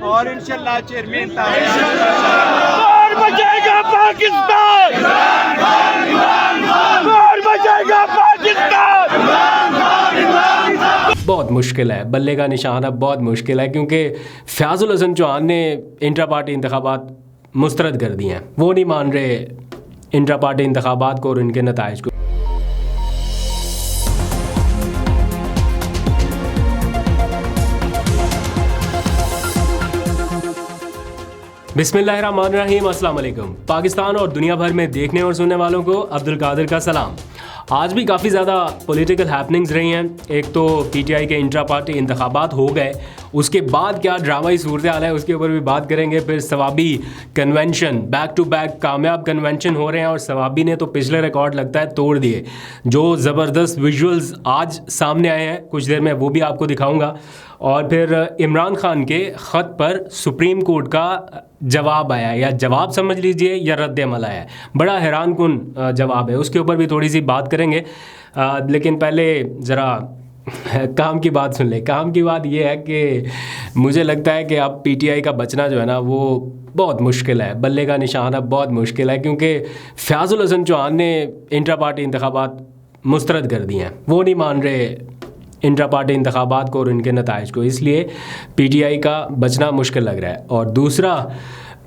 और इंशाल्लाह चेयरमैन और बचाएगा पाकिस्तान, और बचाएगा पाकिस्तान। बहुत मुश्किल है, बल्ले का निशान अब बहुत मुश्किल है, क्योंकि फयाजुल हसन चौहान ने इंट्रा पार्टी इंतखाबात मुस्तरद कर दिए हैं। वो नहीं मान रहे इंट्रा पार्टी इंतखाबात को और इनके नताइज को। बिस्मिल्लाहिर्रहमानिर्रहीम, अस्सलाम वालेकुम। पाकिस्तान और दुनिया भर में देखने और सुनने वालों को अब्दुल कादिर का सलाम। आज भी काफ़ी ज़्यादा पॉलिटिकल हैपनिंग्स रही हैं। एक तो पीटीआई के इंट्रा पार्टी इंतखाबात हो गए, उसके बाद क्या ड्रामाई सूरत हाल है उसके ऊपर भी बात करेंगे। फिर Swabi convention, back to back कामयाब कन्वेंशन हो रहे हैं और सवाबी ने तो पिछले रिकॉर्ड लगता है तोड़ दिए। जो ज़बरदस्त विजुअल्स आज सामने आए हैं कुछ देर में वो भी आपको दिखाऊंगा। और फिर इमरान खान के ख़त पर सुप्रीम कोर्ट का जवाब आया, या जवाब समझ लीजिए या रद्द अमल आया है। बड़ा हैरान कुन जवाब है, उसके ऊपर भी थोड़ी सी बात करेंगे। लेकिन पहले ज़रा काम की बात सुन ले। काम की बात ये है कि मुझे लगता है कि अब पीटीआई का बचना जो है ना वो बहुत मुश्किल है। बल्ले का निशान अब बहुत मुश्किल है, क्योंकि फयाजुल हसन चौहान ने इंट्रा पार्टी इंतखाबात मुस्तरद कर दिए हैं। वो नहीं मान रहे इंट्रा पार्टी इंतखाबात को और इनके नताइज को, इसलिए पीटीआई का बचना मुश्किल लग रहा है। और दूसरा,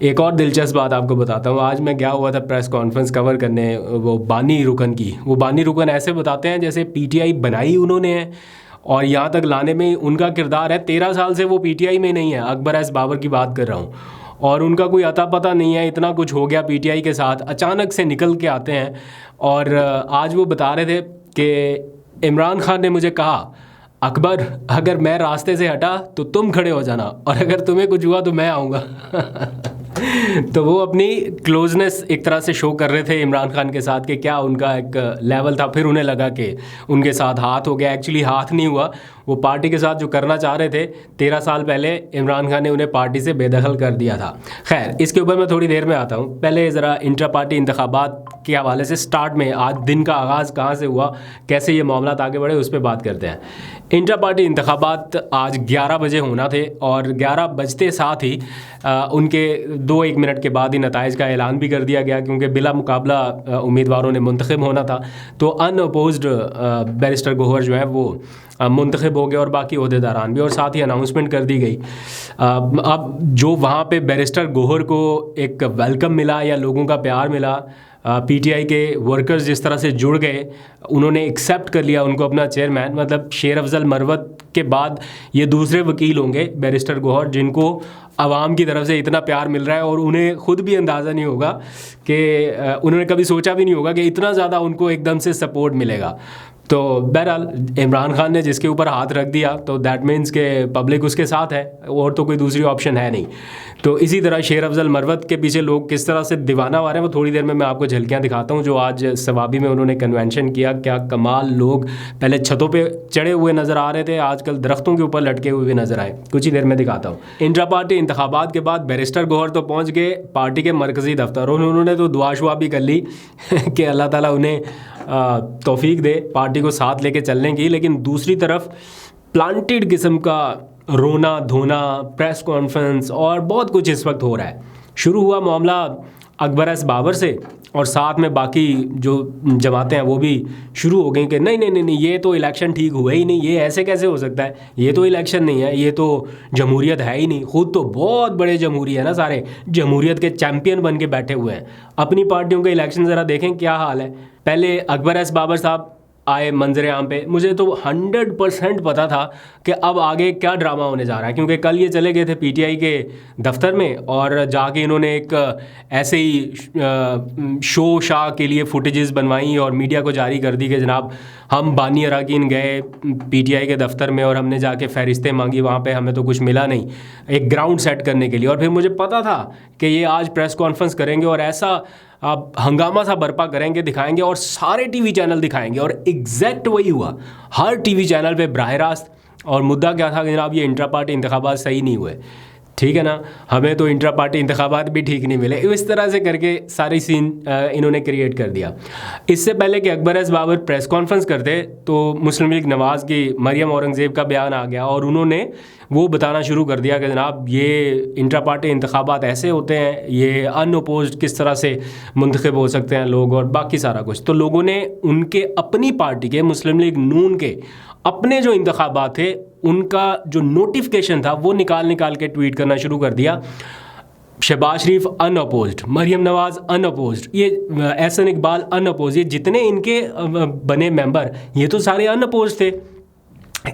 एक और दिलचस्प बात आपको बताता हूँ। आज मैं गया हुआ था प्रेस कॉन्फ्रेंस कवर करने वो बानी रुकन की। वो बानी रुकन ऐसे बताते हैं जैसे पीटीआई बनाई उन्होंने है और यहाँ तक लाने में उनका किरदार है। 13 साल से वो पीटीआई में नहीं है। अकबर एस बाबर की बात कर रहा हूँ। और उनका कोई अता पता नहीं है। इतना कुछ हो गया पीटीआई के साथ, अचानक से निकल के आते हैं। और आज वो बता रहे थे कि इमरान खान ने मुझे कहा, अकबर अगर मैं रास्ते से हटा तो तुम खड़े हो जाना, और अगर तुम्हें कुछ हुआ तो मैं आऊँगा। तो वो अपनी क्लोजनेस एक तरह से शो कर रहे थे इमरान खान के साथ कि क्या उनका एक लेवल था। फिर उन्हें लगा कि उनके साथ हाथ हो गया। एक्चुअली हाथ नहीं हुआ, वो पार्टी के साथ जो करना चाह रहे थे 13 साल पहले इमरान खान ने उन्हें पार्टी से बेदखल कर दिया था। खैर, इसके ऊपर मैं थोड़ी देर में आता हूँ। पहले ज़रा इंट्रा पार्टी इंतखाबात के हवाले से स्टार्ट में आज दिन का आगाज़ कहाँ से हुआ, कैसे ये मामला आगे बढ़े, उस पर बात करते हैं। इंट्रा पार्टी इंतखाबात आज 11 बजे होना थे और 11 बजते साथ ही उनके 2-1 मिनट के बाद ही नताइज का ऐलान भी कर दिया गया, क्योंकि बिला मुकाबला उम्मीदवारों ने मुंतखब होना था। तो अनअपोज्ड बैरिस्टर गोहर जो है वो मुंतखब हो गए और बाकी ओहदेदारान भी, और साथ ही अनाउंसमेंट कर दी गई। अब जो वहाँ पे बैरिस्टर गोहर को एक वेलकम मिला या लोगों का प्यार मिला, पीटीआई के वर्कर्स जिस तरह से जुड़ गए, उन्होंने एक्सेप्ट कर लिया उनको अपना चेयरमैन। मतलब शेर अफजल मरवत के बाद ये दूसरे वकील होंगे बैरिस्टर गोहर जिनको आवाम की तरफ से इतना प्यार मिल रहा है, और उन्हें खुद भी अंदाज़ा नहीं होगा कि उन्होंने कभी सोचा भी नहीं होगा कि इतना ज़्यादा उनको एकदम से सपोर्ट मिलेगा। तो बहरहाल इमरान खान ने जिसके ऊपर हाथ रख दिया तो दैट मीन्स के पब्लिक उसके साथ है, और तो कोई दूसरी ऑप्शन है नहीं। तो इसी तरह शेर अफजल मरवत के पीछे लोग किस तरह से दीवाना आ रहे हैं वो थोड़ी देर में मैं आपको झलकियाँ दिखाता हूँ। जो आज सवाबी में उन्होंने कन्वेंशन किया, क्या कमाल लोग पहले छतों पे चढ़े हुए नज़र आ रहे थे, आजकल दरख्तों के ऊपर लटके हुए भी नज़र आए। कुछ ही देर में दिखाता हूँ। इंट्रा पार्टी इंतखाबात के बाद बैरिस्टर गोहर तो पहुँच गए पार्टी के मरकज़ी दफ्तर, और उन्होंने तो दुआ शुआ भी कर ली कि अल्लाह ताला उन्हें तौफीक दे पार्टी को साथ लेके चलने की। लेकिन दूसरी तरफ प्लांटेड किस्म का रोना धोना, प्रेस कॉन्फ्रेंस और बहुत कुछ इस वक्त हो रहा है। शुरू हुआ मामला अकबर एस बाबर से, और साथ में बाकी जो जमातें हैं वो भी शुरू हो गई कि नहीं नहीं नहीं नहीं, ये तो इलेक्शन ठीक हुआ ही नहीं, ये ऐसे कैसे हो सकता है, ये तो इलेक्शन नहीं है, ये तो जमहूरियत है ही नहीं। खुद तो बहुत बड़े जमहूरी है ना, सारे जमहूरियत के चैम्पियन बन के बैठे हुए हैं। अपनी पार्टियों के इलेक्शन ज़रा देखें क्या हाल है। पहले अकबर एस बाबर साहब आए मंजर आम पे, मुझे तो 100% पता था कि अब आगे क्या ड्रामा होने जा रहा है, क्योंकि कल ये चले गए थे पीटीआई के दफ्तर में और जाके इन्होंने एक ऐसे ही शो शाह के लिए फुटेजेस बनवाई और मीडिया को जारी कर दी कि जनाब हम बानी अराकीन गए पीटीआई के दफ्तर में और हमने जाके फहरिस्तें मांगी, वहाँ पे हमें तो कुछ मिला नहीं, एक ग्राउंड सेट करने के लिए। और फिर मुझे पता था कि ये आज प्रेस कॉन्फ्रेंस करेंगे और ऐसा आप हंगामा सा बर्पा करेंगे, दिखाएंगे और सारे टीवी चैनल दिखाएंगे, और एग्जैक्ट वही हुआ। हर टीवी चैनल पे बराह रास्त। और मुद्दा क्या था कि जनाब ये इंट्रा पार्टी इंतखाबात सही नहीं हुए। ठीक है ना, हमें तो इंट्रा पार्टी इंतखाबात भी ठीक नहीं मिले। इस तरह से करके सारी सीन इन्होंने क्रिएट कर दिया। इससे पहले कि Akbar S Babar press conference करते तो मुस्लिम लीग नवाज़ की मरियम औरंगज़ेब का बयान आ गया और उन्होंने वो बताना शुरू कर दिया कि जनाब ये इंट्रा पार्टी इंतखाबात ऐसे होते हैं, ये अनअपोज्ड किस तरह से मुंतखब हो सकते हैं लोग और बाकी सारा कुछ। तो लोगों ने उनके अपनी पार्टी के मुस्लिम लीग नून के अपने जो इंतखाबात थे उनका जो नोटिफिकेशन था वो निकाल के ट्वीट करना शुरू कर दिया। शहबाज शरीफ अनअपोज्ड, मरियम नवाज़ अनअपोज्ड, ये एहसन इकबाल अनअपोज्ड, ये जितने इनके बने मेंबर ये तो सारे अनअपोज्ड थे।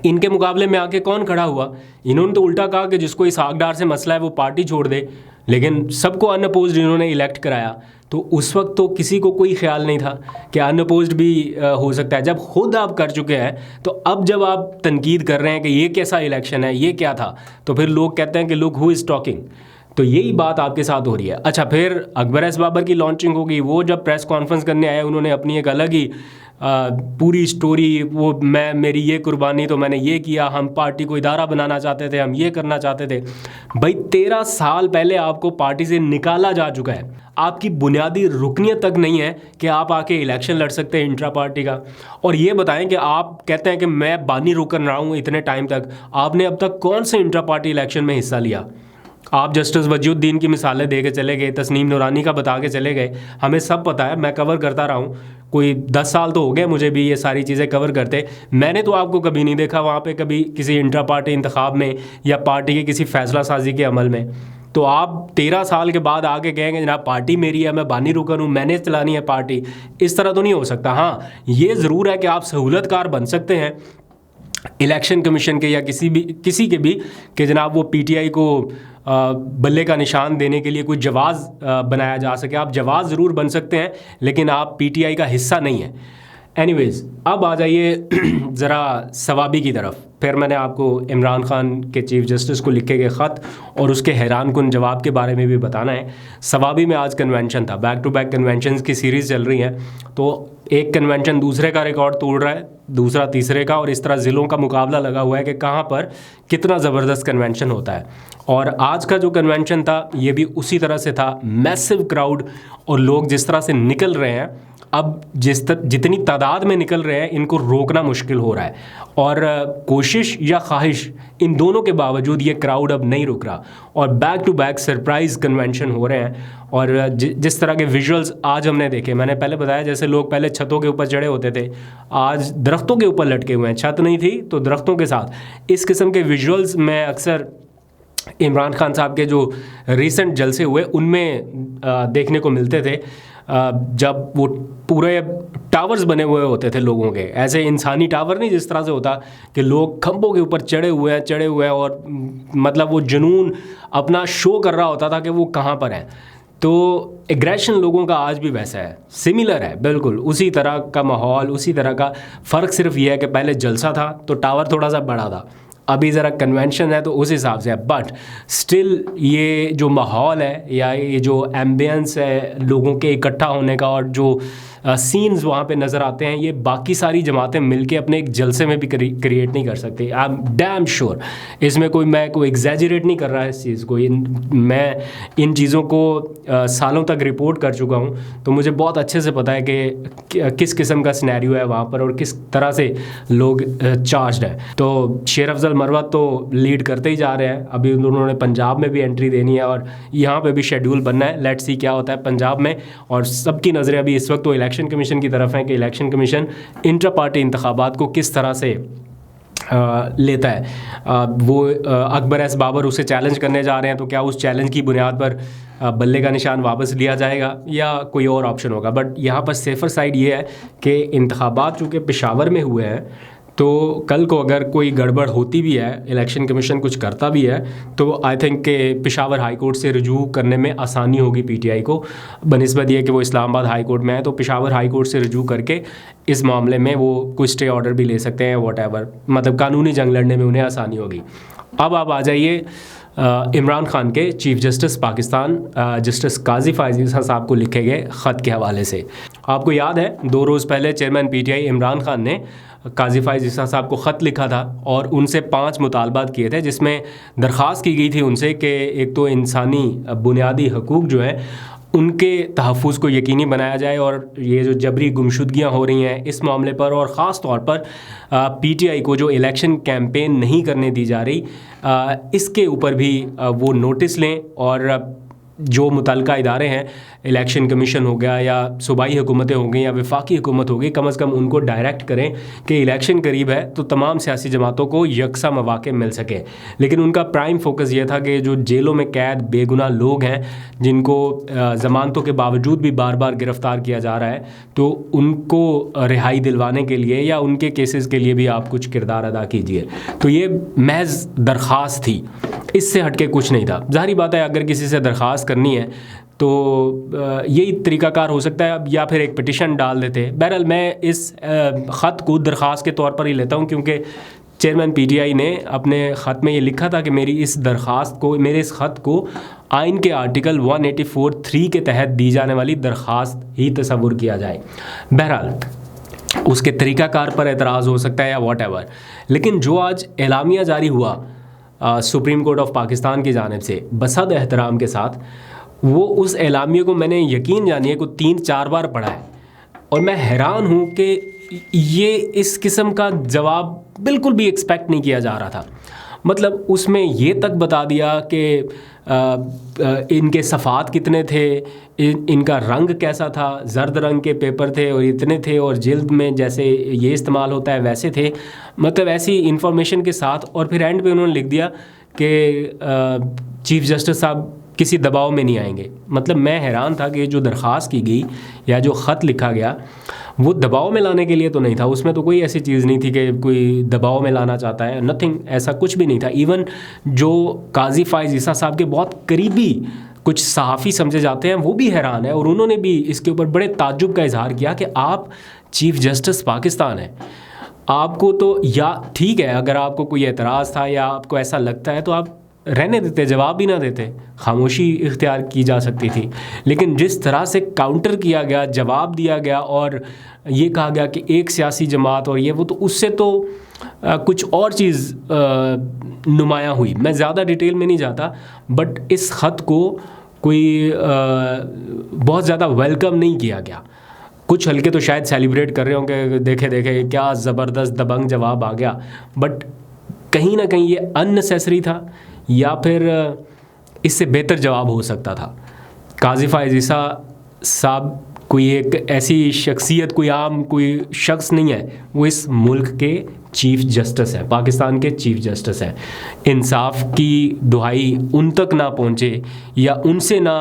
इनके मुकाबले में आके कौन खड़ा हुआ? इन्होंने तो उल्टा कहा कि जिसको इस आगडार से मसला है वो पार्टी छोड़ दे, लेकिन सबको अनअपोज्ड इन्होंने इलेक्ट कराया। तो उस वक्त तो किसी को कोई ख्याल नहीं था कि अनअपोज्ड भी हो सकता है। जब खुद आप कर चुके हैं तो अब जब आप तनकीद कर रहे हैं कि ये कैसा इलेक्शन है, ये क्या था, तो फिर लोग कहते हैं कि लुक हु इज़ टॉकिंग। तो यही बात आपके साथ हो रही है। अच्छा, फिर अकबर एस बाबर की लॉन्चिंग होगी। वो जब प्रेस कॉन्फ्रेंस करने आए उन्होंने अपनी एक अलग ही पूरी स्टोरी, वो मेरी ये कुर्बानी, तो मैंने ये किया, हम पार्टी को इदारा बनाना चाहते थे, हम ये करना चाहते थे। भाई 13 साल पहले आपको पार्टी से निकाला जा चुका है। आपकी बुनियादी रुकनियत तक नहीं है कि आप आके इलेक्शन लड़ सकते हैं इंट्रा पार्टी का। और ये बताएं कि आप कहते हैं कि मैं बानी रुकन रहा हूँ इतने टाइम तक, आपने अब तक कौन से इंट्रा पार्टी इलेक्शन में हिस्सा लिया? आप जस्टिस वजीउद्दीन की मिसालें दे के चले गए, तस्नीम नूरानी का बता के चले गए। हमें सब पता है, मैं कवर करता रहा हूँ, कोई 10 साल तो हो गए मुझे भी ये सारी चीज़ें कवर करते। मैंने तो आपको कभी नहीं देखा वहाँ पे कभी किसी इंट्रा पार्टी इंतखाब में या पार्टी के किसी फैसला साजी के अमल में। तो आप 13 साल के बाद आके कहेंगे जनाब पार्टी मेरी है, मैं बानी रुकन हूँ, मैंने चलानी है पार्टी। इस तरह तो नहीं हो सकता। हाँ, ये ज़रूर है कि आप सहूलतकार बन सकते हैं इलेक्शन कमीशन के या किसी के भी कि जनाब वो पीटीआई को बल्ले का निशान देने के लिए कोई जवाज़ बनाया जा सके। आप जवाज़ ज़रूर बन सकते हैं, लेकिन आप पीटीआई का हिस्सा नहीं है। एनीवेज़, अब आ जाइए ज़रा सवाबी की तरफ। फिर मैंने आपको इमरान खान के चीफ जस्टिस को लिखे गए ख़त और उसके हैरान कुन जवाब के बारे में भी बताना है। सवाबी में आज कन्वेंशन था, बैक टू बैक कन्वेंशंस की सीरीज़ चल रही है। तो एक कन्वेंशन दूसरे का रिकॉर्ड तोड़ रहा है, दूसरा तीसरे का, और इस तरह ज़िलों का मुकाबला लगा हुआ है कि कहाँ पर कितना ज़बरदस्त कन्वेंशन होता है। और आज का जो कन्वेंशन था ये भी उसी तरह से था, मैसिव क्राउड, और लोग जिस तरह से निकल रहे हैं, अब जितनी तादाद में निकल रहे हैं इनको रोकना मुश्किल हो रहा है। और कोशिश या ख्वाहिश, इन दोनों के बावजूद ये क्राउड अब नहीं रुक रहा और back to back surprise convention हो रहे हैं। और जिस तरह के विजुअल्स आज हमने देखे, मैंने पहले बताया जैसे लोग पहले छतों के ऊपर चढ़े होते थे, आज दरख्तों के ऊपर लटके हुए हैं। छत नहीं थी तो दरख्तों के साथ। इस किस्म के विजुअल्स मैं अक्सर इमरान खान साहब के जो रिसेंट जलसे हुए उनमें देखने को मिलते थे, जब वो पूरे टावर्स बने हुए होते थे लोगों के, ऐसे इंसानी टावर नहीं जिस तरह से होता कि लोग खंभों के ऊपर चढ़े हुए हैं और मतलब वो जुनून अपना शो कर रहा होता था कि वो कहाँ पर हैं। तो एग्रेशन लोगों का आज भी वैसा है, सिमिलर है, बिल्कुल उसी तरह का माहौल, उसी तरह का। फ़र्क सिर्फ ये है कि पहले जलसा था तो टावर थोड़ा सा बड़ा था, अभी ज़रा कन्वेंशन है तो उस हिसाब से है। बट स्टिल ये जो माहौल है या ये जो एम्बियंस है लोगों के इकट्ठा होने का और जो सीन्स वहाँ पे नज़र आते हैं, ये बाकी सारी जमातें मिलके अपने एक जलसे में भी क्रिएट नहीं कर सकती। आई एम डैम श्योर इसमें मैं कोई एग्जैजरेट नहीं कर रहा है इस चीज़ को। मैं इन चीज़ों को सालों तक रिपोर्ट कर चुका हूँ, तो मुझे बहुत अच्छे से पता है कि किस किस्म का सिनेरियो है वहाँ पर और किस तरह से लोग चार्ज्ड है। तो शेर अफजल मरवत तो लीड करते ही जा रहे हैं, अभी उन्होंने पंजाब में भी एंट्री देनी है और यहाँ पे भी शेड्यूल बनना है। लेट्स सी क्या होता है पंजाब में। और सबकी नज़रें अभी इस वक्त तो इलेक्शन कमीशन की तरफ है कि इलेक्शन कमीशन इंट्रा पार्टी इंतखाबात को किस तरह से लेता है। वो अकबर एस बाबर उसे चैलेंज करने जा रहे हैं, तो क्या उस चैलेंज की बुनियाद पर बल्ले का निशान वापस लिया जाएगा या कोई और ऑप्शन होगा। बट यहाँ पर सेफर साइड ये है कि इंतखाबात चूँकि पेशावर में हुए हैं, तो कल को अगर कोई गड़बड़ होती भी है, इलेक्शन कमीशन कुछ करता भी है, तो आई थिंक कि पेशावर हाई कोर्ट से रुजू करने में आसानी होगी पीटीआई को, बनिस्बत ये कि वो इस्लामाबाद हाई कोर्ट में है। तो पेशावर हाई कोर्ट से रुजू करके इस मामले में वो कुछ स्टे ऑर्डर भी ले सकते हैं, वॉटएवर, मतलब कानूनी जंग लड़ने में उन्हें आसानी होगी। अब आप आ जाइए इमरान खान के चीफ जस्टिस पाकिस्तान जस्टिस काजी फायज़ ईसा साहब को लिखे गए ख़त के हवाले से। आपको याद है 2 रोज़ पहले चेयरमैन पीटीआई इमरान खान ने काजी फाइज़ ईसा साहब को ख़त लिखा था और उनसे 5 मुतालबात किए थे, जिसमें दरख्वास्त की गई थी उनसे कि एक तो इंसानी बुनियादी हकूक़ जो है उनके तहफ़्फ़ुज़ को यकीनी बनाया जाए और ये जो जबरी गुमशुदगियाँ हो रही हैं इस मामले पर, और ख़ास तौर पर पीटीआई को जो इलेक्शन कैंपेन नहीं करने दी जा रही, इसके ऊपर भी वो नोटिस लें और जो मुतल्लिका इदारे हैं, इलेक्शन कमीशन हो गया या सूबाई हुकूमतें हो गई या वफाकी हुकूमत हो गई, कम अज़ कम उनको डायरेक्ट करें कि इलेक्शन करीब है तो तमाम सियासी जमातों को यकसा मौक़े मिल सके। लेकिन उनका प्राइम फोकस ये था कि जो जेलों में कैद बेगुनाह लोग हैं जिनको ज़मानतों के बावजूद भी बार बार गिरफ़्तार किया जा रहा है, तो उनको रिहाई दिलवाने के लिए या उनके केसेस के लिए भी आप कुछ किरदार अदा कीजिए। तो ये महज दरख्वास्त थी, इससे हट के कुछ नहीं था। ज़ाहिर बात है अगर किसी से दरख्वास्त करनी है तो यही तरीक़ाकार हो सकता है, अब या फिर एक पिटिशन डाल देते। बहरहाल मैं इस ख़त को दरख्वास्त के तौर पर ही लेता हूँ, क्योंकि चेयरमैन पीटीआई ने अपने ख़त में ये लिखा था कि मेरे इस ख़त को आइन के आर्टिकल 184(3) के तहत दी जाने वाली दरख्वास्त ही तस्वुर किया जाए। बहरहाल उसके तरीक़ाकार पर एतराज़ हो सकता है या वॉटेवर, लेकिन जो आज एलामिया जारी हुआ सुप्रीम कोर्ट ऑफ पाकिस्तान की जानिब से बसद एहतराम के साथ, वो उस एलामिया को मैंने यकीन जानिए को 3-4 बार पढ़ा है और मैं हैरान हूँ कि ये इस किस्म का जवाब बिल्कुल भी एक्सपेक्ट नहीं किया जा रहा था। मतलब उसमें ये तक बता दिया कि इनके सफ़ात कितने थे, इनका रंग कैसा था, जर्द रंग के पेपर थे और इतने थे, और जिल्द में जैसे ये इस्तेमाल होता है वैसे थे, मतलब ऐसी इंफॉर्मेशन के साथ। और फिर एंड पे उन्होंने लिख दिया कि चीफ़ जस्टिस साहब किसी दबाव में नहीं आएंगे। मतलब मैं हैरान था कि जो दरख्वास्त की गई या जो ख़त लिखा गया वो दबाव में लाने के लिए तो नहीं था। उसमें तो कोई ऐसी चीज़ नहीं थी कि कोई दबाव में लाना चाहता है, नथिंग, ऐसा कुछ भी नहीं था। इवन जो काजी फाइज़ ईसा साहब के बहुत करीबी कुछ सहाफ़ी समझे जाते हैं वो भी हैरान है, और उन्होंने भी इसके ऊपर बड़े ताज्जुब का इजहार किया कि आप चीफ़ जस्टिस पाकिस्तान हैं, आपको तो, या ठीक है अगर आपको कोई एतराज़ था या आपको ऐसा लगता है तो आप रहने देते, जवाब भी ना देते, खामोशी इख्तियार की जा सकती थी। लेकिन जिस तरह से काउंटर किया गया, जवाब दिया गया और ये कहा गया कि एक सियासी जमात और ये वो, तो उससे तो कुछ और चीज़ नुमायाँ हुई। मैं ज़्यादा डिटेल में नहीं जाता, बट इस ख़त को कोई बहुत ज़्यादा वेलकम नहीं किया गया। कुछ हल्के तो शायद सेलिब्रेट कर रहे होंगे, देखे देखे क्या ज़बरदस्त दबंग जवाब आ गया, बट कहीं ना कहीं ये अननेसेसरी था या फिर इससे बेहतर जवाब हो सकता था। काजी फाइज़ ईसा साहब कोई एक ऐसी शख्सियत, कोई आम कोई शख्स नहीं है, वो इस मुल्क के चीफ़ जस्टिस है, पाकिस्तान के चीफ़ जस्टिस हैं। इंसाफ की दुहाई उन तक ना पहुँचे या उनसे ना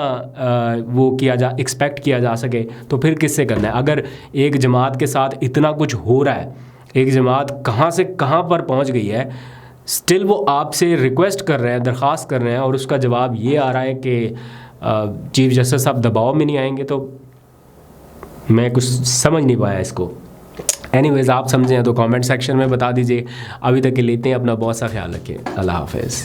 वो एक्सपेक्ट किया जा सके तो फिर किससे करना है? अगर एक जमात के साथ इतना कुछ हो रहा है, एक जमात कहाँ से कहाँ पर पहुँच गई है, स्टिल वो आपसे रिक्वेस्ट कर रहे हैं, दरख्वास्त कर रहे हैं, और उसका जवाब ये आ रहा है कि चीफ़ जस्टिस साहब दबाव में नहीं आएंगे, तो मैं कुछ समझ नहीं पाया इसको। एनीवेज़ आप समझें तो कमेंट सेक्शन में बता दीजिए। अभी तक के लिए इतने, अपना बहुत सा ख्याल रखिए। अल्लाह हाफ़िज़।